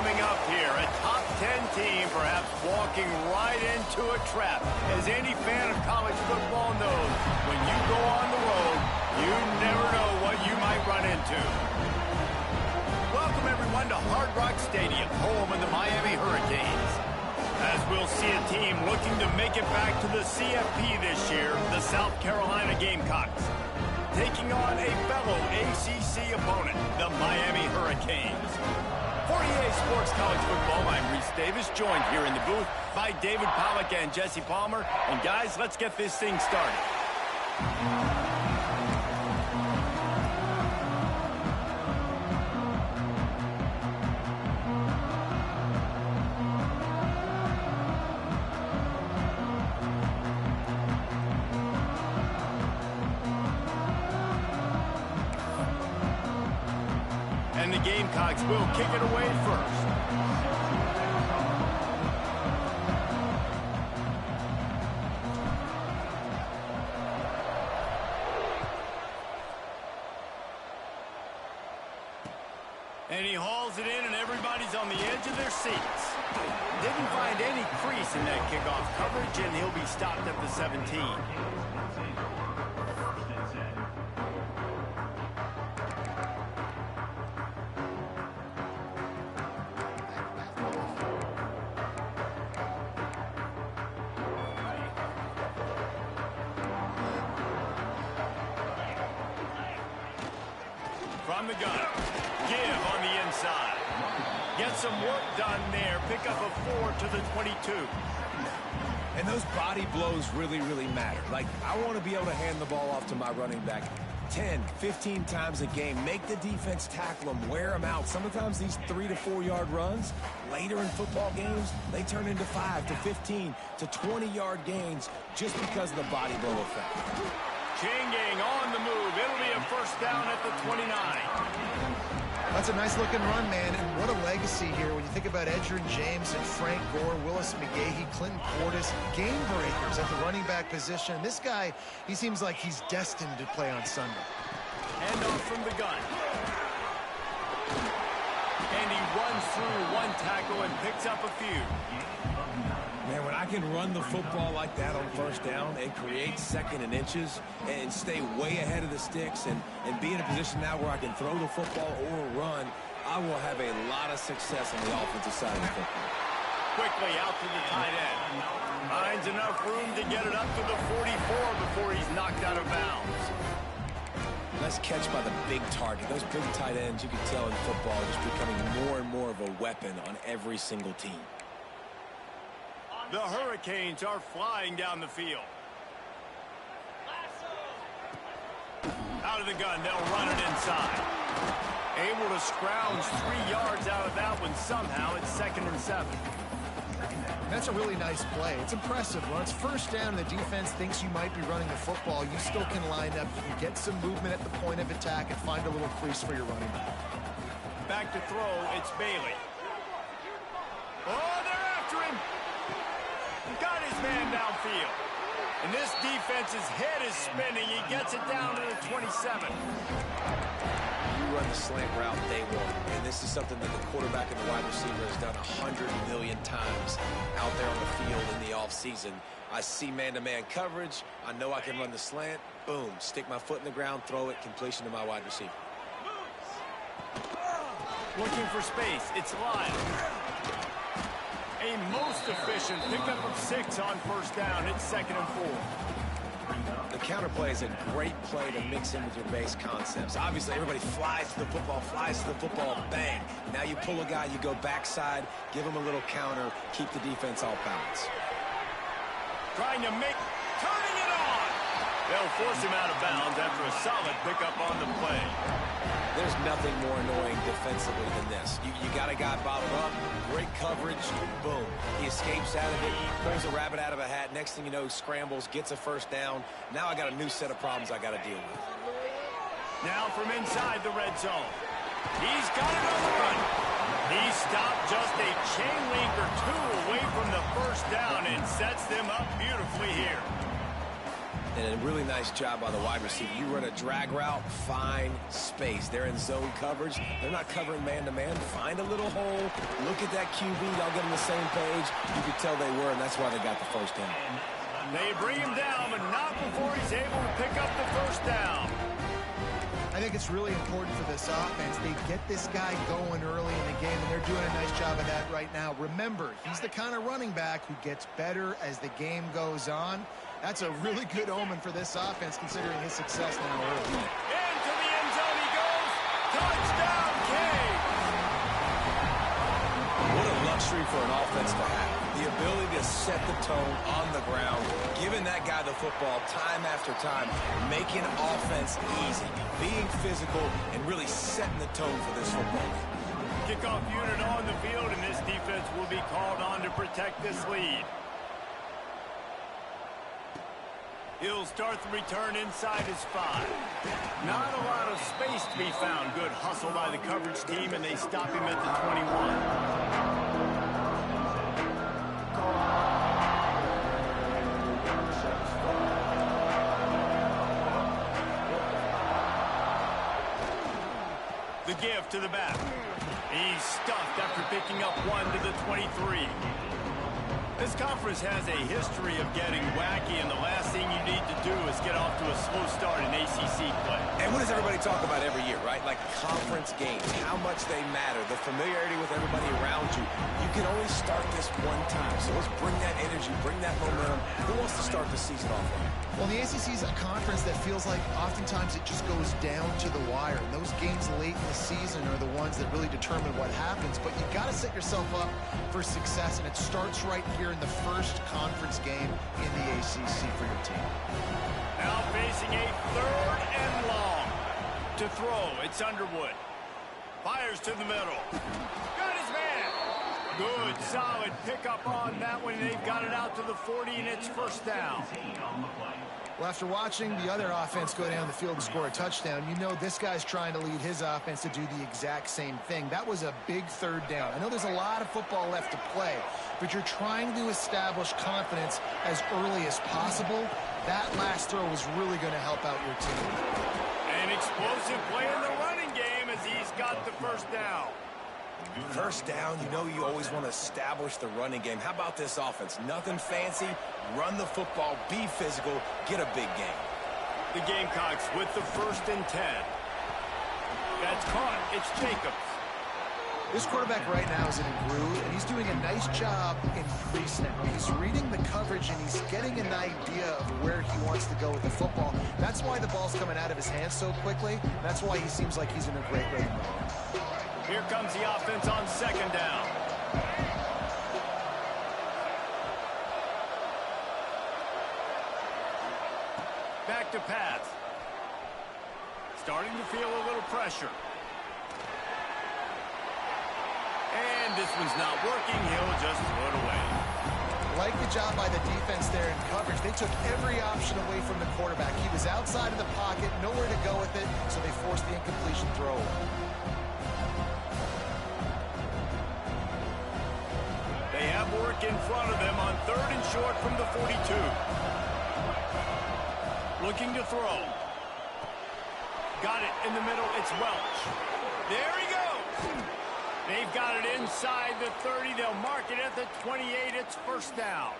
coming up here. A top 10 team perhaps walking right into a trap. As any fan of college football knows, when you go on the road, you never know what you might run into. Welcome everyone to Hard Rock Stadium, home of the Miami Hurricanes. As we'll see a team looking to make it back to the CFP this year, the South Carolina Gamecocks, taking on a fellow ACC opponent, the Miami Hurricanes. For EA Sports College Football, I'm Reese Davis, joined here in the booth by David Pollack and Jesse Palmer. And guys, let's get this thing started. And the Gamecocks will kick it away first. And he hauls it in, and everybody's on the edge of their seats. Didn't find any crease in that kickoff coverage, and he'll be stopped at the 17. From the gun, give on the inside. Get some work done there. Pick up a 4 to the 22. And those body blows really, really matter. Like, I want to be able to hand the ball off to my running back 10, 15 times a game. Make the defense tackle them, wear them out. Sometimes these 3 to 4 yard runs, later in football games, they turn into 5 to 15 to 20 yard gains just because of the body blow effect. Changing on the move. It'll be a first down at the 29. That's a nice-looking run, man, and what a legacy here when you think about Edgerrin James and Frank Gore, Willis McGahee, Clinton Portis, game breakers at the running back position. This guy, he seems like he's destined to play on Sunday. Hand off from the gun. And he runs through one tackle and picks up a few. Man, when I can run the football like that on first down and create second and inches and stay way ahead of the sticks and be in a position now where I can throw the football or run, I will have a lot of success on the offensive side of the football. Quickly out to the tight end. Finds enough room to get it up to the 44 before he's knocked out of bounds. Nice catch by the big target. Those big tight ends, you can tell in football, just becoming more and more of a weapon on every single team. The Hurricanes are flying down the field. Out of the gun, they'll run it inside. Able to scrounge 3 yards out of that one somehow. It's 2nd and 7. That's a really nice play. It's impressive. When it's first down, the defense thinks you might be running the football. You still can line up. You can get some movement at the point of attack and find a little crease for your running back. Back to throw, it's Bailey. Oh, they're after him. Got his man downfield. And this defense's head is spinning. He gets it down to the 27. You run the slant route day one, and this is something that the quarterback and the wide receiver has done 100 million times out there on the field in the offseason. I see man-to-man coverage. I know I can run the slant. Boom. Stick my foot in the ground, throw it, completion to my wide receiver. Looking for space. It's Lyle. A most efficient pickup of 6 on first down. It's 2nd and 4. The counter play is a great play to mix in with your base concepts. Obviously, everybody flies to the football, bang. Now you pull a guy, you go backside, give him a little counter, keep the defense off balance. Trying to turning it on. They'll force him out of bounds after a solid pickup on the play. There's nothing more annoying defensively than this. You got a guy bottled up, great coverage, boom. He escapes out of it, pulls a rabbit out of a hat. Next thing you know, scrambles, gets a first down. Now I got a new set of problems I got to deal with. Now from inside the red zone. He's got it on the run. He stopped just a chain link or 2 away from the first down and sets them up beautifully here. And a really nice job by the wide receiver. You run a drag route, find space. They're in zone coverage. They're not covering man-to-man. Find a little hole. Look at that QB. Y'all get on the same page. You could tell they were, and that's why they got the first down. They bring him down, but not before he's able to pick up the first down. I think it's really important for this offense. They get this guy going early in the game, and they're doing a nice job of that right now. Remember, he's the kind of running back who gets better as the game goes on. That's a really good omen for this offense, considering his success now early. Into the end zone he goes. Touchdown, Cade. What a luxury for an offense to have. The ability to set the tone on the ground, giving that guy the football time after time, making offense easy, being physical, and really setting the tone for this football. Kickoff unit on the field, and this defense will be called on to protect this lead. He'll start the return inside his 5. Not a lot of space to be found. Good hustle by the coverage team, and they stop him at the 21. The give to the back. He's stuffed after picking up 1 to the 23. This conference has a history of getting wacky, and the last thing you need to do is get off to a slow start in ACC play. And what does everybody talk about every year, right? Like conference games, how much they matter, the familiarity with everybody around you. You can only start this one time, so let's bring that energy, bring that momentum. Who wants to start the season off right? Well, the ACC is a conference that feels like oftentimes it just goes down to the wire. And those games late in the season are the ones that really determine what happens. But you've got to set yourself up for success, and it starts right here in the first conference game in the ACC for your team. Now facing a 3rd and long. To throw, it's Underwood. Fires to the middle. Got his man. Good, solid pickup on that one. They've got it out to the 40, and it's first down. Well, after watching the other offense go down the field and score a touchdown, you know this guy's trying to lead his offense to do the exact same thing. That was a big 3rd down. I know there's a lot of football left to play, but you're trying to establish confidence as early as possible. That last throw was really going to help out your team. An explosive play in the running game as he's got the first down. First down, you know you always want to establish the running game. How about this offense? Nothing fancy. Run the football, be physical, get a big gain. The Gamecocks with the 1st and 10. That's caught. It's Jacobs. This quarterback right now is in a groove, and he's doing a nice job in pre-snap. He's reading the coverage, and he's getting an idea of where he wants to go with the football. That's why the ball's coming out of his hands so quickly. That's why he seems like he's in a great rhythm. Here comes the offense on 2nd down. Back to pass. Starting to feel a little pressure. And this one's not working. He'll just throw it away. Like the job by the defense there in coverage. They took every option away from the quarterback. He was outside of the pocket, nowhere to go with it, so they forced the incompletion throw. They have work in front of them on 3rd and short from the 42. Looking to throw. Got it in the middle. It's Welch. There he goes. They've got it inside the 30. They'll mark it at the 28. It's first down.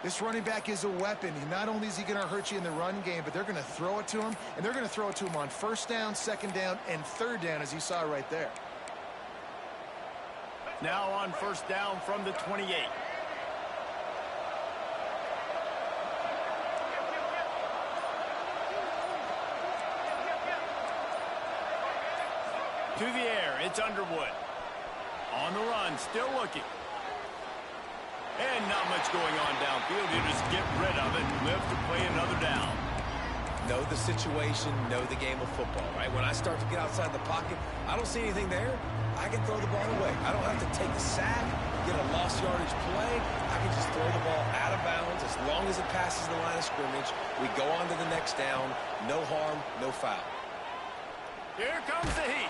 This running back is a weapon. Not only is he going to hurt you in the run game, but they're going to throw it to him, and they're going to throw it to him on 1st down, 2nd down, and 3rd down, as you saw right there. Now on 1st down from the 28. To the air, it's Underwood. On the run, still looking. And not much going on downfield. You just get rid of it and live to play another down. Know the situation, know the game of football, right? When I start to get outside the pocket, I don't see anything there. I can throw the ball away. I don't have to take a sack, get a lost yardage play. I can just throw the ball out of bounds as long as it passes the line of scrimmage. We go on to the next down. No harm, no foul. Here comes the heat.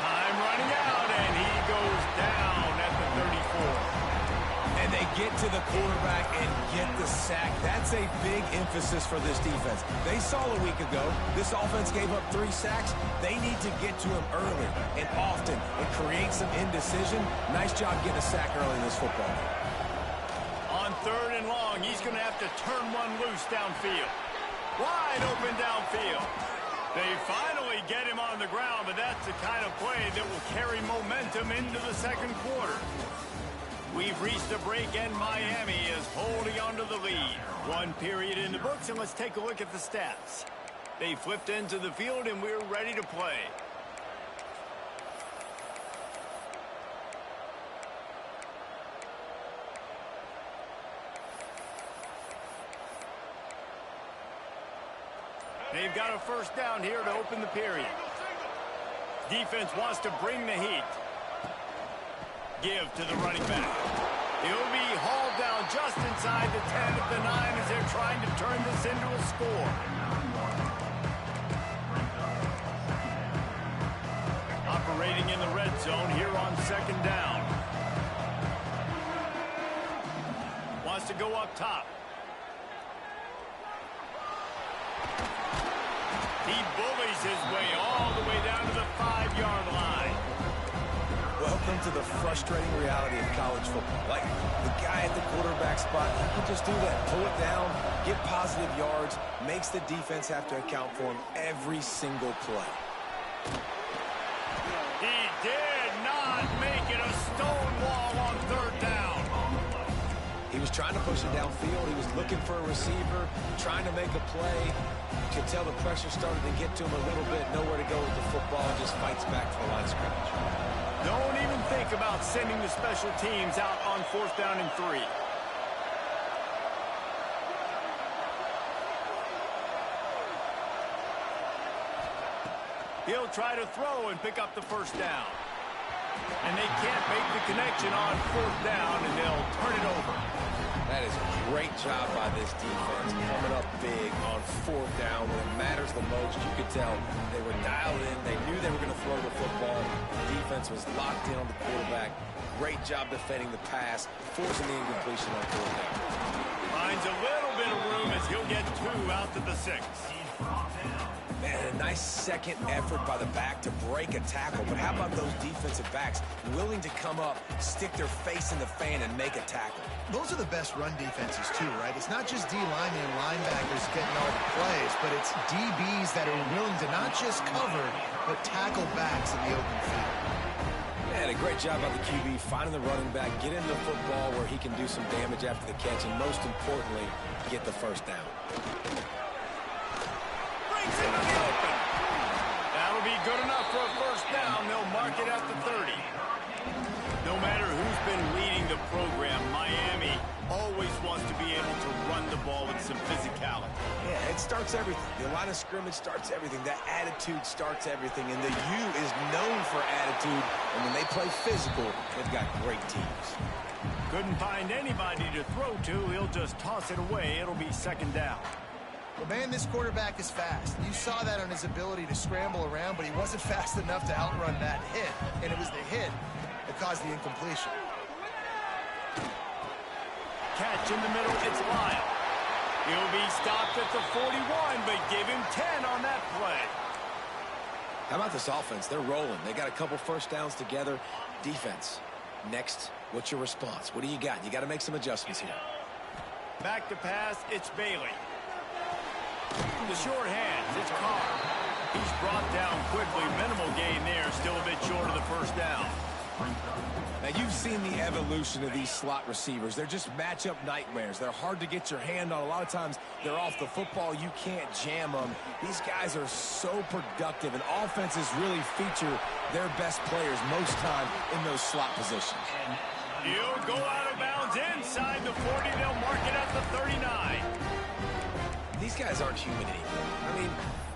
Time running out, and he goes down at the 34. And they get to the quarterback and get the sack. That's a big emphasis for this defense. They saw a week ago this offense gave up 3 sacks. They need to get to him early and often and create some indecision. Nice job getting a sack early in this football game. On 3rd and long, he's going to have to turn one loose downfield. Wide open downfield. They finally get him on the ground, but that's the kind of play that will carry momentum into the second quarter. We've reached a break, and Miami is holding on to the lead. 1 period in the books, and let's take a look at the stats. They flipped into the field, and we're ready to play. They've got a first down here to open the period. Defense wants to bring the heat. Give to the running back. He'll be hauled down just inside the 10 at the 9 as they're trying to turn this into a score. Operating in the red zone here on 2nd down. Wants to go up top. He bullies his way all the way down to the 5-yard line. Welcome to the frustrating reality of college football. Like, the guy at the quarterback spot, he can just do that. Pull it down, get positive yards, makes the defense have to account for him every single play. He did not make it a stone wall on 3rd down. He was trying to push it downfield. He was looking for a receiver, trying to make a play. You could tell the pressure started to get to him a little bit. Nowhere to go with the football, and just fights back to the line of scrimmage. Don't even think about sending the special teams out on 4th down and 3. He'll try to throw and pick up the first down. And they can't make the connection on 4th down, and they'll turn it over. That is a great job by this defense, coming up big on 4th down when it matters the most. You could tell they were dialed in. They knew they were going to throw the football. The defense was locked in on the quarterback. Great job defending the pass, forcing the incompletion on 4th down. Finds a little bit of room as he'll get 2 out to the 6. Man, a nice second effort by the back to break a tackle. But how about those defensive backs willing to come up, stick their face in the fan, and make a tackle? Those are the best run defenses, too, right? It's not just D linemen and linebackers getting all the plays, but it's DBs that are willing to not just cover, but tackle backs in the open field. Man, a great job by the QB finding the running back, get into the football where he can do some damage after the catch, and most importantly, get the first down. Into the open. That'll be good enough for a first down. They'll mark it at the 30. No matter who's been leading the program, Miami always wants to be able to run the ball with some physicality. Yeah, it starts everything. The line of scrimmage starts everything. That attitude starts everything. And the U is known for attitude. And when they play physical, they've got great teams. Couldn't find anybody to throw to. He'll just toss it away. It'll be 2nd down. Well, man, this quarterback is fast. You saw that on his ability to scramble around, but he wasn't fast enough to outrun that hit. And it was the hit that caused the incompletion. Catch in the middle, it's Lyle. He'll be stopped at the 41, but give him 10 on that play. How about this offense? They're rolling. They got a couple first downs together. Defense. Next, what's your response? What do you got? You got to make some adjustments here. Back to pass, it's Bailey. The short hands, it's Carr. He's brought down quickly. Minimal gain there, still a bit short of the first down. Now, you've seen the evolution of these slot receivers. They're just matchup nightmares. They're hard to get your hand on. A lot of times, they're off the football. You can't jam them. These guys are so productive, and offenses really feature their best players most time in those slot positions. He'll go out of bounds inside the 40. They'll mark it at the 39. These guys aren't human anymore. I mean,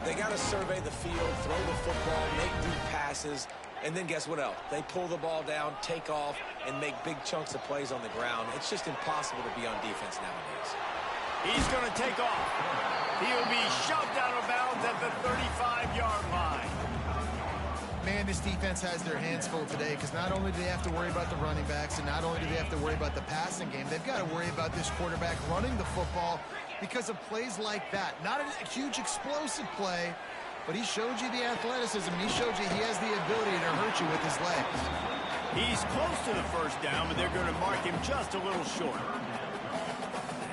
they got to survey the field, throw the football, make deep passes, and then guess what else? They pull the ball down, take off, and make big chunks of plays on the ground. It's just impossible to be on defense nowadays. He's going to take off. He'll be shoved out of bounds at the 35-yard line. Man, Man, this defense has their hands full today because not only do they have to worry about the running backs and not only do they have to worry about the passing game, they've got to worry about this quarterback running the football because of plays like that. Not a huge explosive play, but he showed you the athleticism. He showed you he has the ability to hurt you with his legs. He's close to the first down, but they're going to mark him just a little short.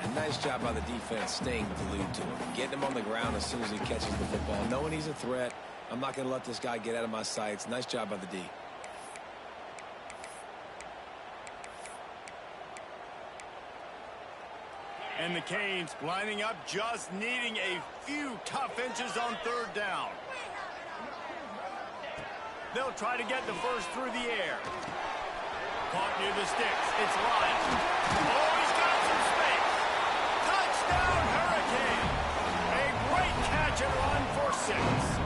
And nice job by the defense staying glued to him, getting him on the ground as soon as he catches the football, knowing he's a threat. I'm not going to let this guy get out of my sights. Nice job by the D. And the Canes lining up, just needing a few tough inches on third down. They'll try to get the first through the air. Caught near the sticks. It's Lyons. Oh, he's got some space. Touchdown, Hurricane. A great catch and run for 6.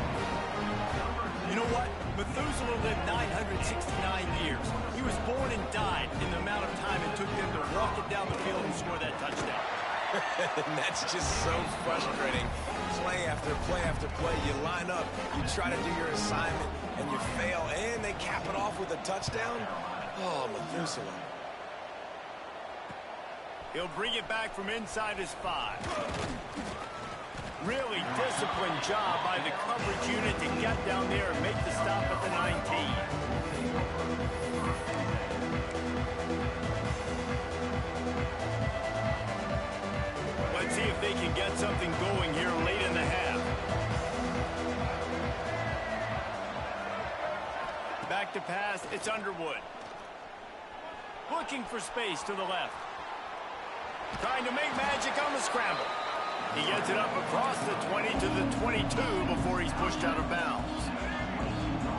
You know what? Methuselah lived 969 years. He was born and died in the amount of time it took them to walk it down the field and score that touchdown. And that's just so frustrating. Play after play after play. You line up, you try to do your assignment, and you fail, and they cap it off with a touchdown. Oh, Methuselah. He'll bring it back from inside his 5. Really disciplined job by the coverage unit to get down there and make the stop at the 19. Let's see if they can get something going here late in the half. Back to pass, it's Underwood. Looking for space to the left. Trying to make magic on the scramble. He gets it up across the 20 to the 22 before he's pushed out of bounds.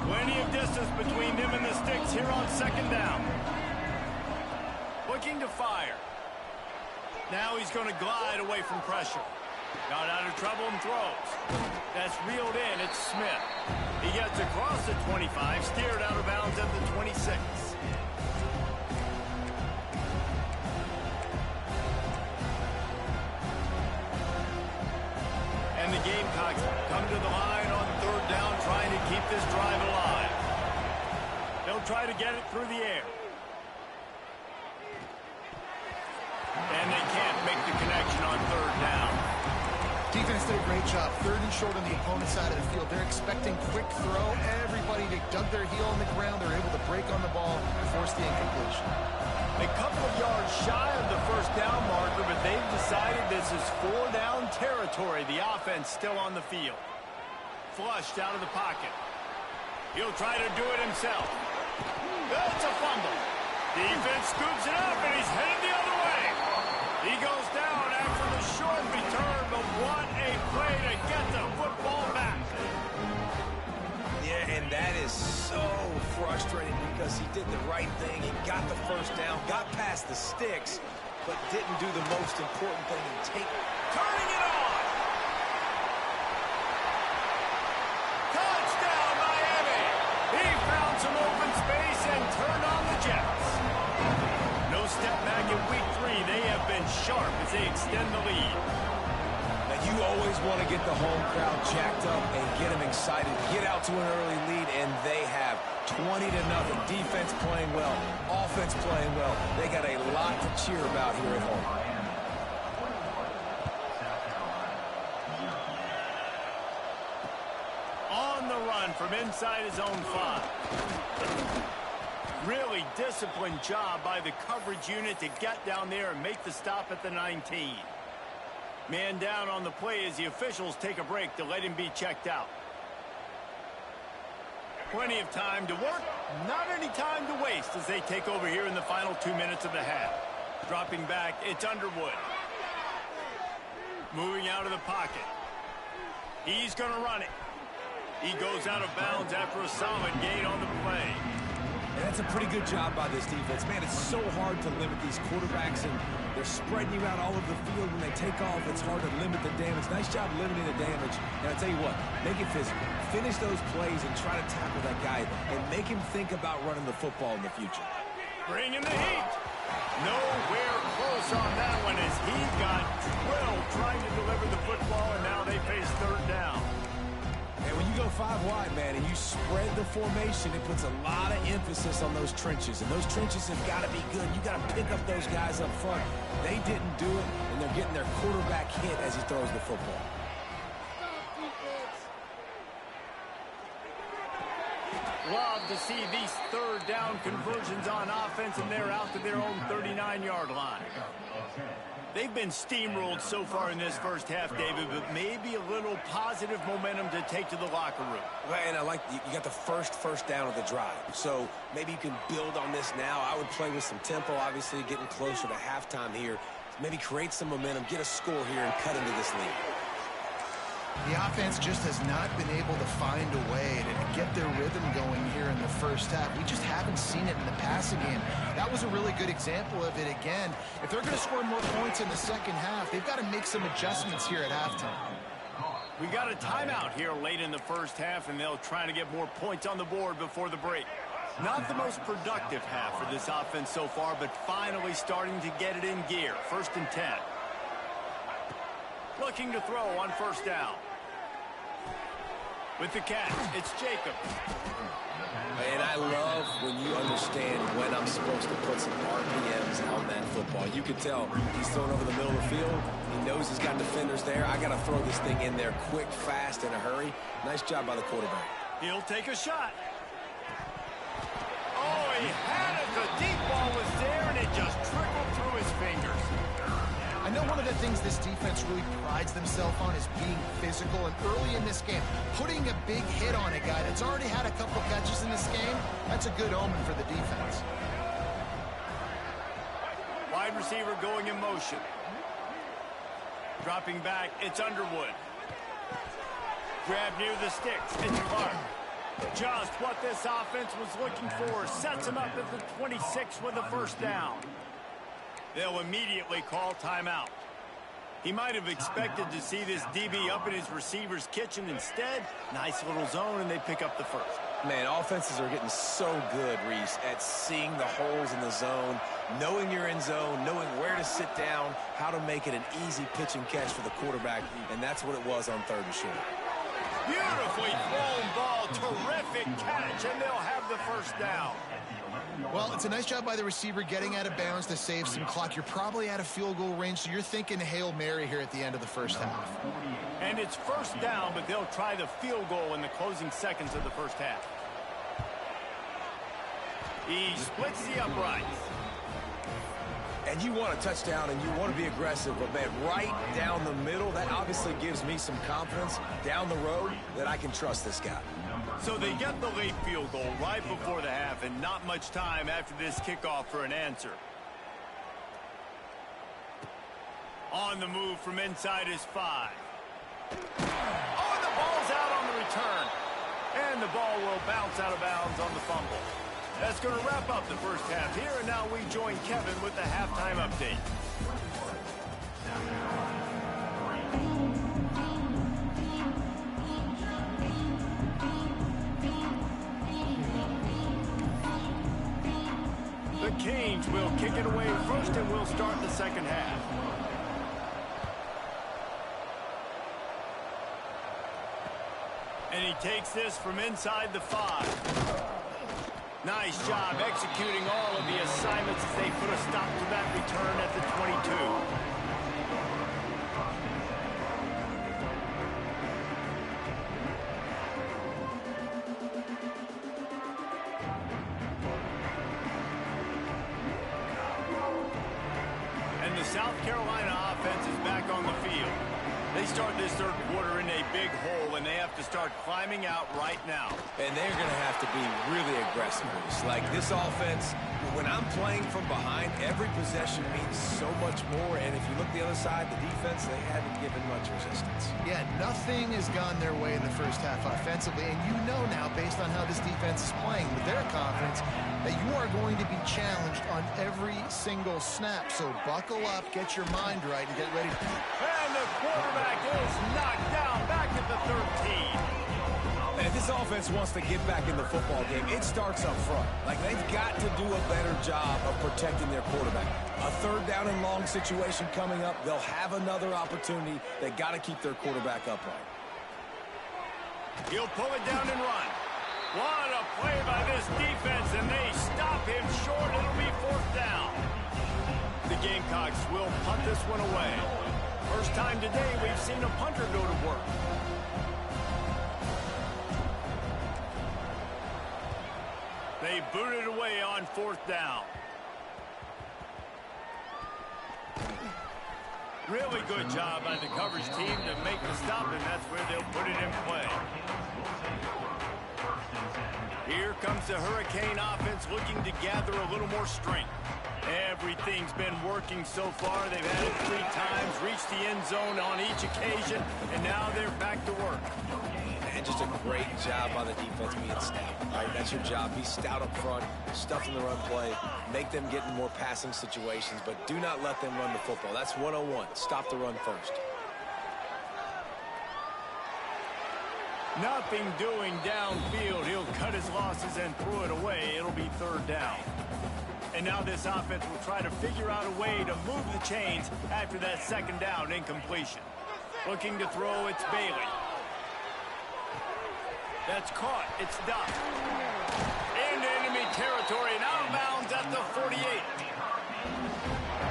Plenty of distance between them and the sticks here on second down. Looking to fire. Now he's going to glide away from pressure. Got out of trouble and throws. That's reeled in. It's Smith. He gets across the 25, steered out of bounds at the 26. And the Gamecocks come to the line on third down, trying to keep this drive alive. They'll try to get it through the air. And they can't make the connection on third down. Defense did a great job. Third and short on the opponent's side of the field. They're expecting quick throw. Everybody dug their heel on the ground. They're able to break on the ball and force the incompletion. A couple of yards shy of the first down marker, but they've decided this is 4-down territory. The offense still on the field. Flushed out of the pocket. He'll try to do it himself. That's a fumble. Defense scoops it up, and he's headed the other way. He goes down after the short return, but what a play to get the football back. Yeah, and that is so frustrating because he did the right thing. He got the first down, got past the sticks, but didn't do the most important thing and turning it on. Touchdown, Miami. He found some open space and turned on the Jets. No step back in week 3. They have been sharp as they extend the lead. Now, you always want to get the home crowd jacked up and get them excited. Get out to an early lead, and they have 20-0. Defense playing well, offense playing well. They got a lot to cheer about here at home. On the run from inside his own 5. Really disciplined job by the coverage unit to get down there and make the stop at the 19. Man down on the play as the officials take a break to let him be checked out. Plenty of time to work, not any time to waste as they take over here in the final 2 minutes of the half. Dropping back, it's Underwood. Moving out of the pocket. He's going to run it. He goes out of bounds after a solid gain on the play. And that's a pretty good job by this defense. Man, it's so hard to limit these quarterbacks, and they're spreading you out all over the field. When they take off, it's hard to limit the damage. Nice job limiting the damage. And I'll tell you what, make it physical. Finish those plays and try to tackle that guy and make him think about running the football in the future. Bringing the heat. Nowhere close on that one as he got drilled trying to deliver the football, and now they face third down. And when you you go 5 wide, man, and you spread the formation, it puts a lot of emphasis on those trenches. And those trenches have got to be good. You got to pick up those guys up front. They didn't do it, and they're getting their quarterback hit as he throws the football. Love to see these third down conversions on offense, and they're out to their own 39-yard line. They've been steamrolled so far in this first half, David, but maybe a little positive momentum to take to the locker room. And I like you got the first down of the drive. So maybe you can build on this now. I would play with some tempo, obviously, getting closer to halftime here. Maybe create some momentum, get a score here, and cut into this lead. The offense just has not been able to find a way to get their rhythm going here in the first half. We just haven't seen it in the passing game. That was a really good example of it again. If they're going to score more points in the second half, they've got to make some adjustments here at halftime. We got a timeout here late in the first half, and they'll try to get more points on the board before the break. Not the most productive half for this offense so far, but finally starting to get it in gear. 1st and 10. Looking to throw on 1st down. With the catch, it's Jacobs. And I love when you understand when I'm supposed to put some RPMs on that football. You can tell he's throwing over the middle of the field. He knows he's got defenders there. I got to throw this thing in there quick, fast, in a hurry. Nice job by the quarterback. He'll take a shot. Oh, he had it. The deep ball was there, and it just trickled through his fingers. I know one of the things this defense really prides themselves on is being physical, and early in this game, putting a big hit on a guy that's already had a couple catches in this game, that's a good omen for the defense. Wide receiver going in motion. Dropping back, it's Underwood. Grab near the sticks, it's Clark. Just what this offense was looking for. Sets him up at the 26 with a 1st down. They'll immediately call timeout. He might have expected to see this DB up in his receiver's kitchen. Instead, nice little zone, and they pick up the 1st. Man, offenses are getting so good, Reese, at seeing the holes in the zone, knowing you're in zone, knowing where to sit down, how to make it an easy pitch and catch for the quarterback, and that's what it was on 3rd and short. Beautifully thrown ball, terrific catch, and they'll have the 1st down. Well, it's a nice job by the receiver getting out of bounds to save some clock. You're probably out of field goal range, so you're thinking Hail Mary here at the end of the first half. And it's 1st down, but they'll try the field goal in the closing seconds of the first half. He splits the uprights. And you want a touchdown and you want to be aggressive, but man, right down the middle, that obviously gives me some confidence down the road that I can trust this guy. So they get the late field goal right before the half, and not much time after this kickoff for an answer. On the move from inside is 5. Oh, the ball's out on the return. And the ball will bounce out of bounds on the fumble. That's going to wrap up the first half here, and now we join Kevin with the halftime update. The Canes will kick it away first, and we'll start the second half. And he takes this from inside the 5. Nice job executing all of the assignments as they put a stop to that return at the 22. And the South Carolina offense is back on the field. They start this third quarter in a big hole, and they have to start climbing out right now. And they're going to have to be really aggressive. Like this offense, when I'm playing from behind, every possession means so much more. And if you look the other side, the defense, they haven't given much resistance. Yeah, nothing has gone their way in the first half offensively. And you know now, based on how this defense is playing with their confidence, that you are going to be challenged on every single snap. So buckle up, get your mind right, and get ready to... And the quarterback is knocked down back at the 13. And if this offense wants to get back in the football game, it starts up front. Like, they've got to do a better job of protecting their quarterback. A 3rd down and long situation coming up. They'll have another opportunity. They got to keep their quarterback upright. He'll pull it down and run. What a play by this defense, and they stop him short. It'll be 4th down. The Gamecocks will punt this one away. First time today we've seen a punter go to work. They boot it away on 4th down. Really good job by the coverage team to make the stop, and that's where they'll put it in play. Here comes the Hurricane offense looking to gather a little more strength. Everything's been working so far. They've had it 3 times, reached the end zone on each occasion, and now they're back to work. And just a great job by the defense being stout. All right, that's your job. Be stout up front, stuff in the run play, make them get in more passing situations, but do not let them run the football. That's 101. Stop the run first. Nothing doing downfield. He'll cut his losses and throw it away. It'll be 3rd down. And now this offense will try to figure out a way to move the chains after that 2nd down incompletion. Looking to throw, it's Bailey. That's caught. It's Duff. Into enemy territory and out of bounds at the 48.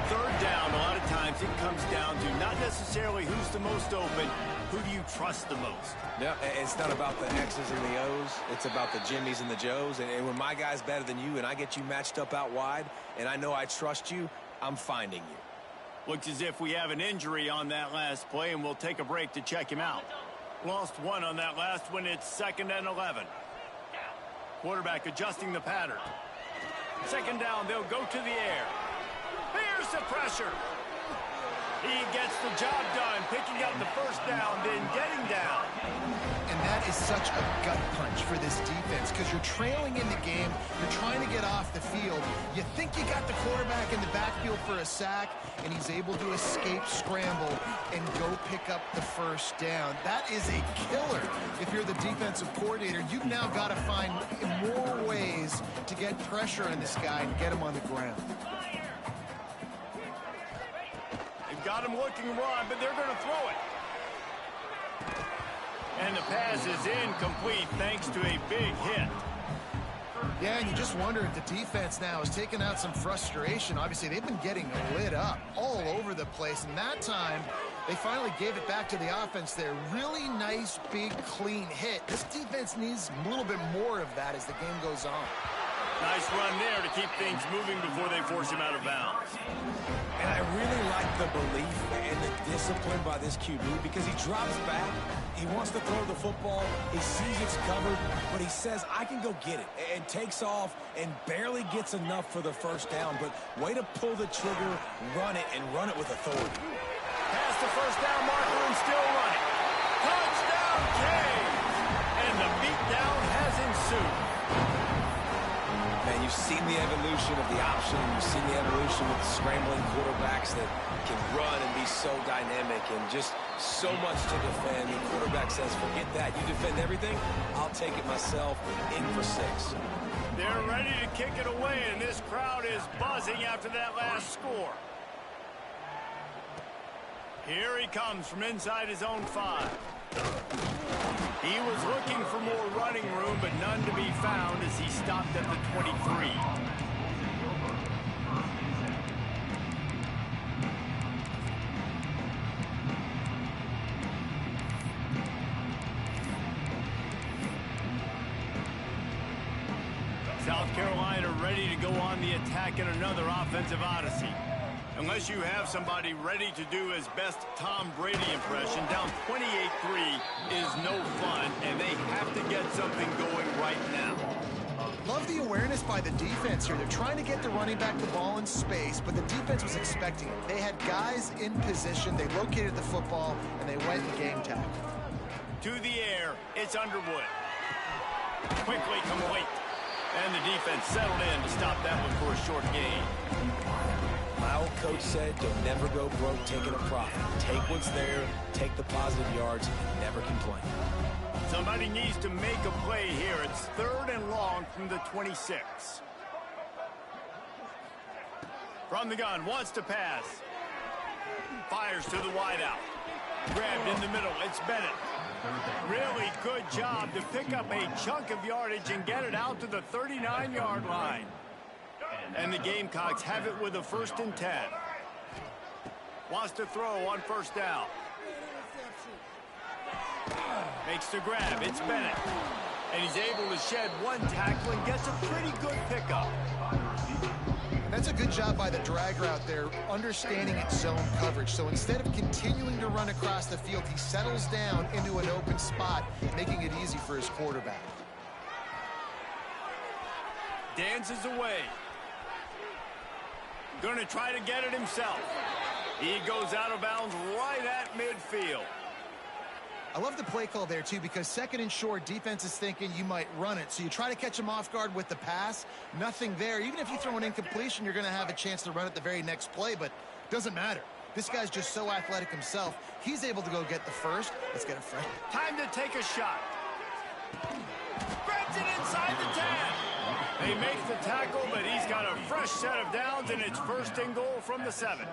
3rd down, a lot of times it comes down to not necessarily who's the most open, who do you trust the most? Yeah, it's not about the X's and the O's. It's about the Jimmies and the Joes. And when my guy's better than you and I get you matched up out wide and I know I trust you, I'm finding you. Looks as if we have an injury on that last play, and we'll take a break to check him out. Lost 1 on that last one. It's 2nd and 11. Quarterback adjusting the pattern. 2nd down, they'll go to the air. Here's the pressure. He gets the job done, picking up the 1st down, then getting down. And that is such a gut punch for this defense because you're trailing in the game. You're trying to get off the field. You think you got the quarterback in the backfield for a sack, and he's able to escape, scramble, and go pick up the 1st down. That is a killer. If you're the defensive coordinator, you've now got to find more ways to get pressure on this guy and get him on the ground. Got him looking to run, but they're going to throw it. And the pass is incomplete thanks to a big hit. Yeah, and you just wonder if the defense now is taking out some frustration. Obviously, they've been getting lit up all over the place, and that time they finally gave it back to the offense there. Really nice, big, clean hit. This defense needs a little bit more of that as the game goes on. Nice run there to keep things moving before they force him out of bounds. And I really like the belief and the discipline by this QB because he drops back, he wants to throw the football, he sees it's covered, but he says, I can go get it, and takes off and barely gets enough for the 1st down, but way to pull the trigger, run it, and run it with authority. Past the 1st down marker and still running. Touchdown, Canes! And the beatdown has ensued. Man, you've seen the evolution of the option. You've seen the evolution of the scrambling quarterbacks that can run and be so dynamic and just so much to defend. The quarterback says, forget that. You defend everything, I'll take it myself. In for 6. They're ready to kick it away, and this crowd is buzzing after that last score. Here he comes from inside his own 5. He was looking for more running room, but none to be found as he stopped at the 23. South Carolina ready to go on the attack in another offensive odyssey. Unless you have somebody ready to do his best Tom Brady impression, down 28-3 is no fun, and they have to get something going right now. Love the awareness by the defense here. They're trying to get the running back the ball in space, but the defense was expecting it. They had guys in position, they located the football, and they went and game tackle. To the air, it's Underwood. Quickly complete. And the defense settled in to stop that one for a short gain. My old coach said, don't never go broke taking a profit. Take what's there, take the positive yards, and never complain. Somebody needs to make a play here. It's 3rd and long from the 26. From the gun, wants to pass. Fires to the wideout. Grabbed in the middle, it's Bennett. Really good job to pick up a chunk of yardage and get it out to the 39-yard line. And the Gamecocks have it with a 1st and 10. Wants to throw on 1st down. Makes the grab. It's Bennett. And he's able to shed 1 tackle and gets a pretty good pickup. That's a good job by the drag route there, understanding its zone coverage. So instead of continuing to run across the field, he settles down into an open spot, making it easy for his quarterback. Dances away. Going to try to get it himself. He goes out of bounds right at midfield. I love the play call there, too, because 2nd and short, defense is thinking you might run it. So you try to catch him off guard with the pass. Nothing there. Even if you throw an incompletion, you're going to have a chance to run it the very next play, but it doesn't matter. This guy's just so athletic himself. He's able to go get the first. Let's get a fresh. Time to take a shot. Grabs it inside the 10. They make the tackle, but he's got a fresh set of downs, and it's 1st and goal from the 7.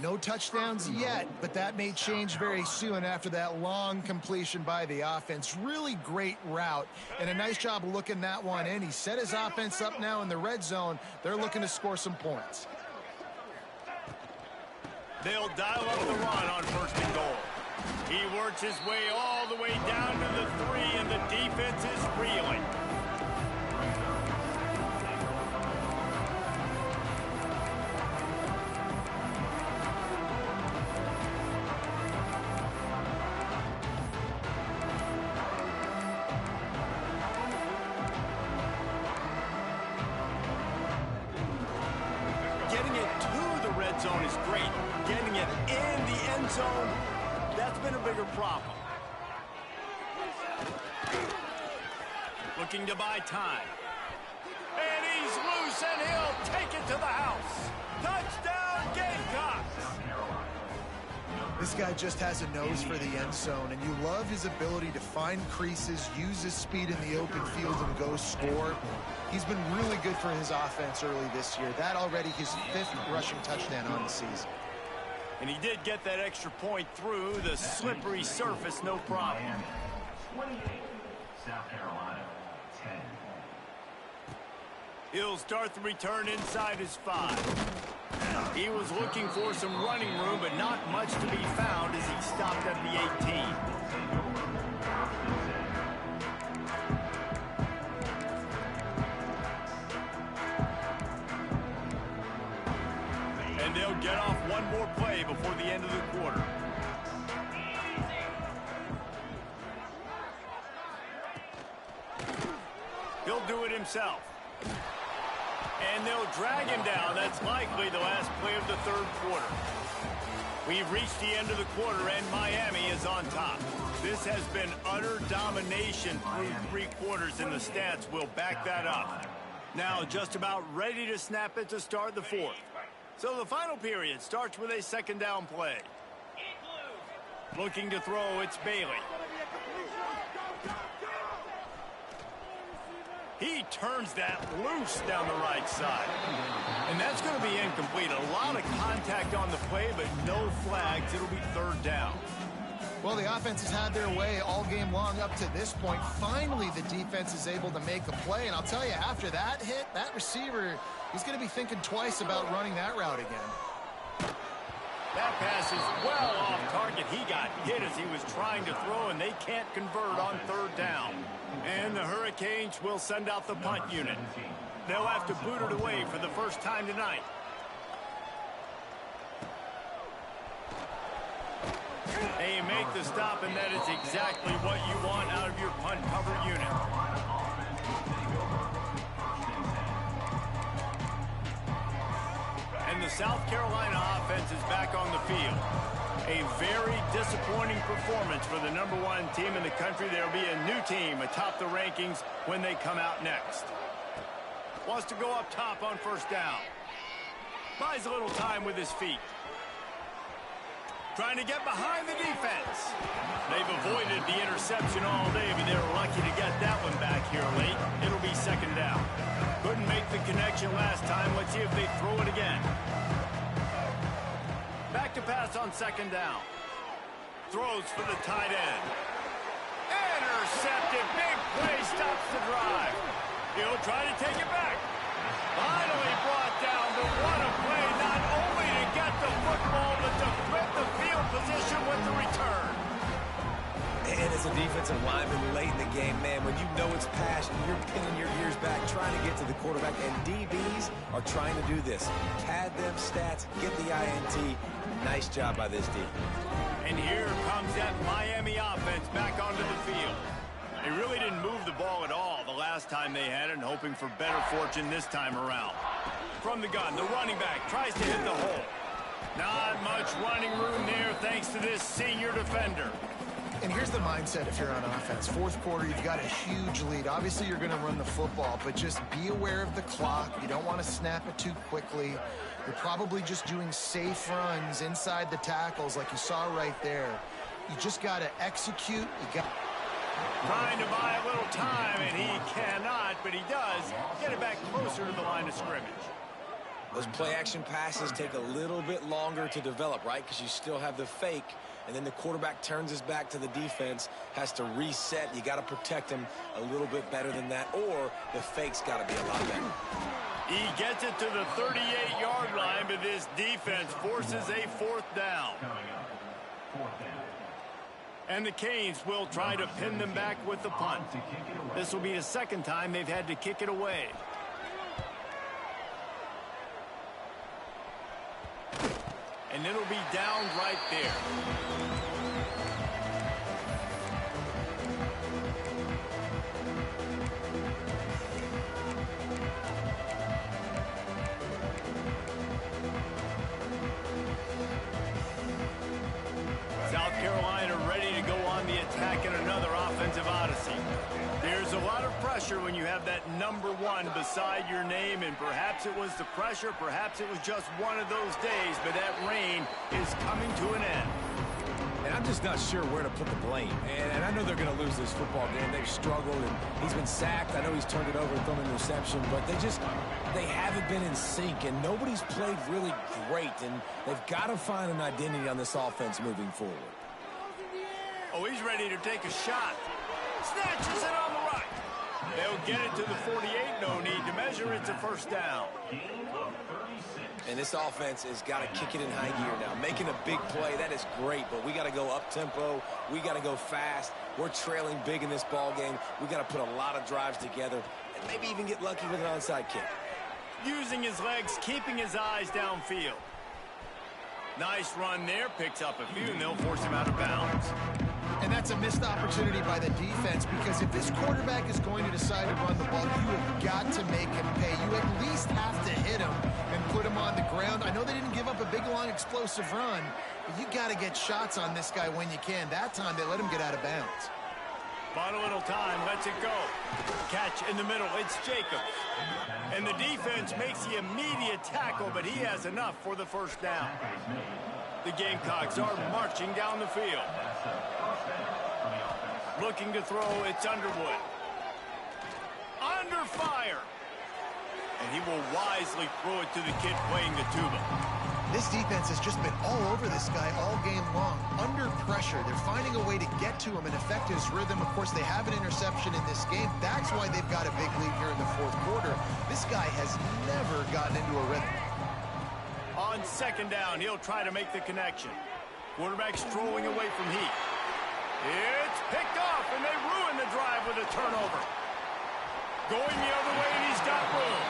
No touchdowns yet, but that may change very soon after that long completion by the offense. Really great route, and a nice job of looking that one in. He set his offense up now in the red zone. They're looking to score some points. They'll dial up the run on 1st and goal. He works his way all the way down to the 3, and the defense is reeling. Zone is great. Getting it in the end zone, that's been a bigger problem. Looking to buy time. And he's loose, and he'll take it to the house. Touchdown, Gamecocks! This guy just has a nose for the end zone, and you love his ability to find creases, use his speed in the open field, and go score. He's been really good for his offense early this year. That already his 5th rushing touchdown on the season. And he did get that extra point through the slippery surface, no problem. 28, South Carolina, 10. He'll start the return inside his 5. He was looking for some running room, but not much to be found as he stopped at the 18. And they'll get off one more play before the end of the quarter. He'll do it himself. And they'll drag him down. That's likely the last play of the 3rd quarter. We've reached the end of the quarter, and Miami is on top. This has been utter domination through 3 quarters, and the stats will back that up. Now just about ready to snap it to start the 4th. So the final period starts with a 2nd down play. Looking to throw, it's Bailey. He turns that loose down the right side. And that's going to be incomplete. A lot of contact on the play, but no flags. It'll be 3rd down. Well, the offense has had their way all game long up to this point. Finally, the defense is able to make a play. And I'll tell you, after that hit, that receiver, he's going to be thinking twice about running that route again. That pass is well off target. He got hit as he was trying to throw, and they can't convert on 3rd down. And the Hurricanes will send out the punt unit. They'll have to boot it away for the first time tonight. They make the stop, and that is exactly what you want out of your punt cover unit. And the South Carolina offense is back on the field. A very disappointing performance for the #1 team in the country. There will be a new team atop the rankings when they come out next. Wants to go up top on 1st down. Buys a little time with his feet. Trying to get behind the defense. They've avoided the interception all day, but they're lucky to get that one back here late. It'll be 2nd down. Couldn't make the connection last time. Let's see if they throw it again. Back to pass on 2nd down. Throws for the tight end. Intercepted. Big play stops the drive. He'll try to take it back. Finally brought down, but what a play, not only to get the football, but to thread the field position with the return. And as a defensive lineman late in the game, man, when you know it's passed, you're pinning your ears back, trying to get to the quarterback, and DBs are trying to do this. Pad them stats, get the INT. Nice job by this D. And here comes that Miami offense back onto the field. They really didn't move the ball at all the last time they had it, and hoping for better fortune this time around. From the gun, the running back tries to hit the hole. Not much running room there thanks to this senior defender. And here's the mindset if you're on offense. Fourth quarter, you've got a huge lead. Obviously, you're going to run the football, but just be aware of the clock. You don't want to snap it too quickly. You're probably just doing safe runs inside the tackles like you saw right there. You just got to execute. You got Trying to buy a little time, and he cannot, but he does get it back closer to the line of scrimmage. Those play-action passes take a little bit longer to develop, right? Because you still have the fake, and then the quarterback turns his back to the defense, has to reset. You got to protect him a little bit better than that, or the fake's got to be a lot better. He gets it to the 38-yard line, but this defense forces a fourth down. And the Canes will try to pin them back with the punt. This will be the second time they've had to kick it away. And it'll be down right there. South Carolina ready to go on the attack in another offensive odyssey. There's a lot of pressure when you have that number one beside your name, and perhaps it was the pressure, perhaps it was just one of those days, but that reign is coming to an end. And I'm just not sure where to put the blame. And I know they're going to lose this football game. They've struggled, and he's been sacked. I know he's turned it over and thrown an interception, but they haven't been in sync, and nobody's played really great, and they've got to find an identity on this offense moving forward. Oh, he's ready to take a shot. Snatches it on the right. They'll get it to the 48. No need to measure. It's a first down. And this offense has got to kick it in high gear now. Making a big play, that is great, but we got to go up-tempo. We got to go fast. We're trailing big in this ball game. We got to put a lot of drives together and maybe even get lucky with an onside kick. Using his legs, keeping his eyes downfield. Nice run there. Picks up a few, and they'll force him out of bounds. And that's a missed opportunity by the defense, because if this quarterback is going to decide to run the ball, you have got to make him pay. You at least have to hit him and put him on the ground. I know they didn't give up a big, long, explosive run, but you got to get shots on this guy when you can. That time, they let him get out of bounds. Bought a little time, lets it go. Catch in the middle, it's Jacobs. And the defense makes the immediate tackle, but he has enough for the first down. The Gamecocks are marching down the field. Looking to throw, it's Underwood. Under fire. And he will wisely throw it to the kid playing the tuba. This defense has just been all over this guy all game long. Under pressure, they're finding a way to get to him and affect his rhythm. Of course, they have an interception in this game. That's why they've got a big lead here in the fourth quarter. This guy has never gotten into a rhythm. On second down, he'll try to make the connection. Quarterback strolling away from heat. It's picked off, and they ruin the drive with a turnover. Going the other way, and he's got room.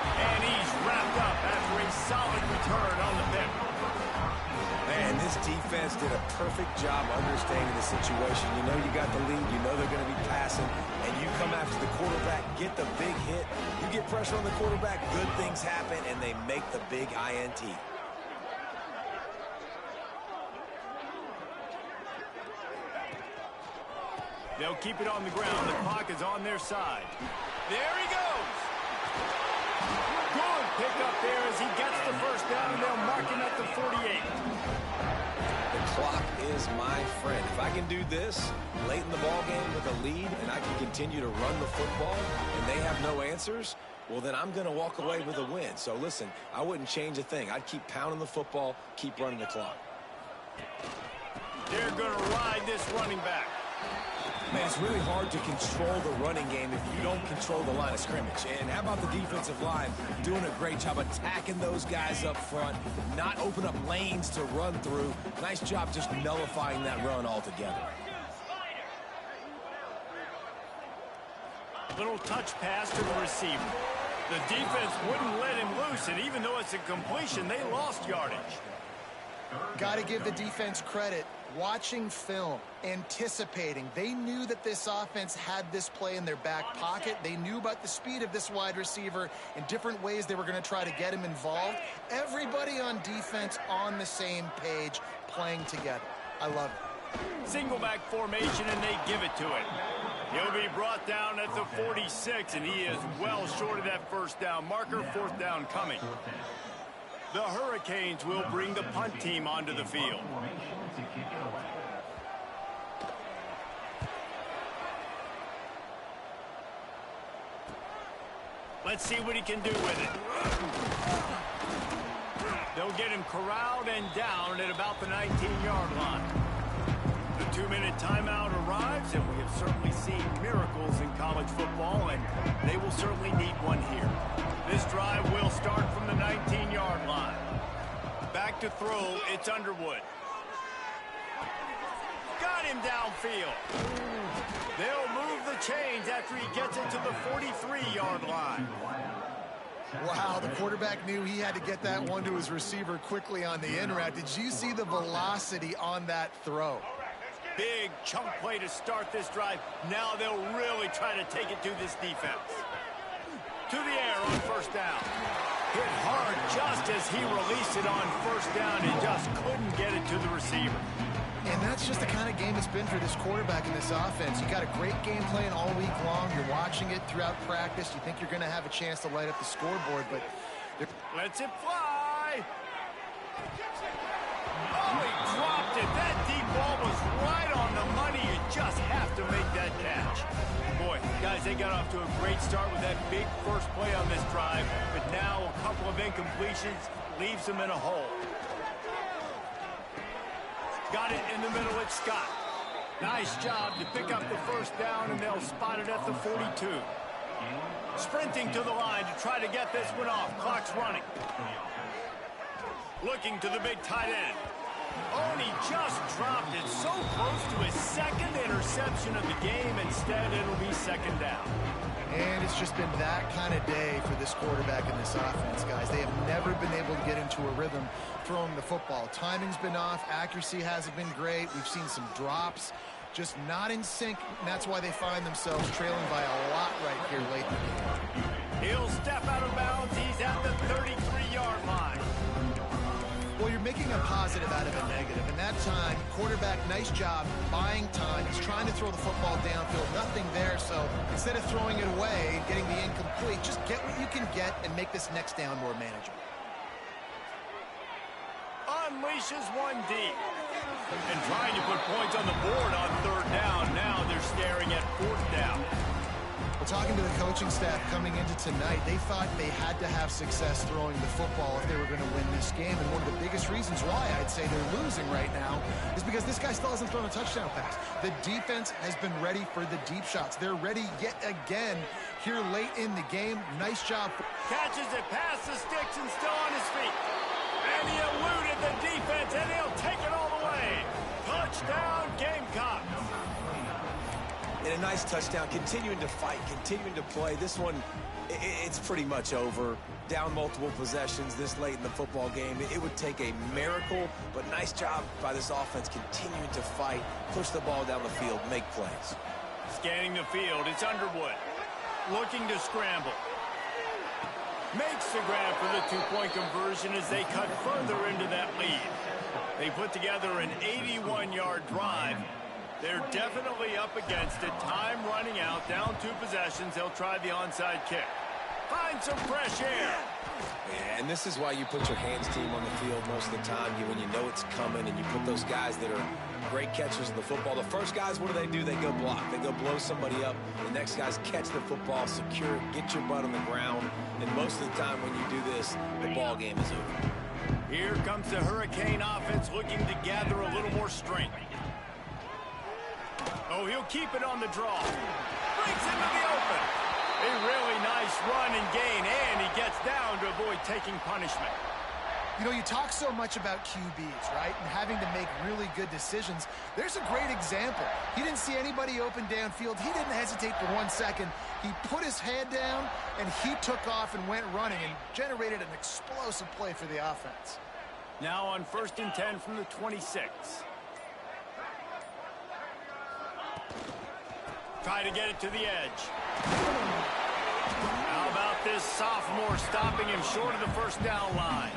And he's wrapped up after a solid return on the pick. Man, this defense did a perfect job understanding the situation. You know you got the lead. You know they're going to be passing. And you come after the quarterback, get the big hit. You get pressure on the quarterback, good things happen, and they make the big INT. They'll keep it on the ground. The clock is on their side. There he goes. Good pick up there as he gets the first down, and they'll mark him at the 48. The clock is my friend. If I can do this late in the ball game with a lead and I can continue to run the football and they have no answers, well, then I'm going to walk away with a win. So, listen, I wouldn't change a thing. I'd keep pounding the football, keep running the clock. They're going to ride this running back. Man, it's really hard to control the running game if you don't control the line of scrimmage. And how about the defensive line doing a great job attacking those guys up front, not open up lanes to run through. Nice job just nullifying that run altogether. Little touch pass to the receiver. The defense wouldn't let him loose, and even though it's a completion, they lost yardage. Got to give the defense credit. Watching film, anticipating. They knew that this offense had this play in their back pocket. They knew about the speed of this wide receiver and different ways they were going to try to get him involved. Everybody on defense on the same page, playing together. I love it. Single back formation, and they give it to him. He'll be brought down at the 46, and he is well short of that first down marker. Fourth down coming. The Hurricanes will bring the punt team onto the field. Let's see what he can do with it. They'll get him corralled and down at about the 19-yard line. The 2-minute timeout arrives, and we have certainly seen miracles in college football, and they will certainly need one here. This drive will start from the 19-yard line. Back to throw, it's Underwood. Got him downfield. They'll move the chains after he gets it to the 43-yard line. Wow, the quarterback knew he had to get that one to his receiver quickly on the in route. Did you see the velocity on that throw? Big chunk play to start this drive. Now they'll really try to take it to this defense. To the air on first down. Hit hard just as he released it on first down and just couldn't get it to the receiver. And that's just the kind of game it's been for this quarterback in this offense. You got a great game plan all week long. You're watching it throughout practice. You think you're going to have a chance to light up the scoreboard, but... Lets it fly. Oh, he dropped it. That deep ball was right on the money. You just have to make that catch. Boy, guys, they got off to a great start with that big first play on this drive, but now a couple of incompletions leaves them in a hole. Got it in the middle at Scott. Nice job to pick up the first down, and they'll spot it at the 42. Sprinting to the line to try to get this one off. Clock's running. Looking to the big tight end. Oh, and he just dropped it so close to his second interception of the game. Instead, it'll be second down. And it's just been that kind of day for this quarterback in this offense, guys. They have never been able to get into a rhythm throwing the football. Timing's been off. Accuracy hasn't been great. We've seen some drops. Just not in sync, and that's why they find themselves trailing by a lot right here late in the game. He'll step out of bounds. He's at the 33-yard line. Well, you're making a positive out of a negative. And that time, quarterback, nice job buying time. He's trying to throw the football downfield. Nothing there, so instead of throwing it away and getting the incomplete, just get what you can get and make this next down more manageable. Unleashes one deep. And trying to put points on the board on third down. Now they're staring at fourth down. Well, talking to the coaching staff coming into tonight, they thought they had to have success throwing the football if they were going to win this game. And one of the biggest reasons why I'd say they're losing right now is because this guy still hasn't thrown a touchdown pass. The defense has been ready for the deep shots. They're ready yet again here late in the game. Nice job. Catches it past the sticks and still on his feet. And he eluded the defense, and he'll take it all the way. Touchdown, Gamecocks. And a nice touchdown, continuing to fight, continuing to play. This one, it's pretty much over. Down multiple possessions this late in the football game. It would take a miracle, but nice job by this offense continuing to fight, push the ball down the field, make plays. Scanning the field, it's Underwood. Looking to scramble. Makes the grab for the two-point conversion as they cut further into that lead. They put together an 81-yard drive. They're definitely up against it. Time running out, down 2 possessions. They'll try the onside kick. Find some fresh air. Yeah, and this is why you put your hands team on the field most of the time. When you know it's coming and you put those guys that are great catchers of the football. The first guys, what do? They go block. They go blow somebody up. The next guys catch the football, secure it, get your butt on the ground. And most of the time when you do this, the ball game is over. Here comes the Hurricane offense looking to gather a little more strength. Oh, he'll keep it on the draw. Breaks into the open. A really nice run and gain, and he gets down to avoid taking punishment. You know, you talk so much about QBs, right? And having to make really good decisions. There's a great example. He didn't see anybody open downfield. He didn't hesitate for 1 second. He put his head down, and he took off and went running and generated an explosive play for the offense. Now on 1st and 10 from the 26. Try to get it to the edge. How about this sophomore stopping him short of the first down line?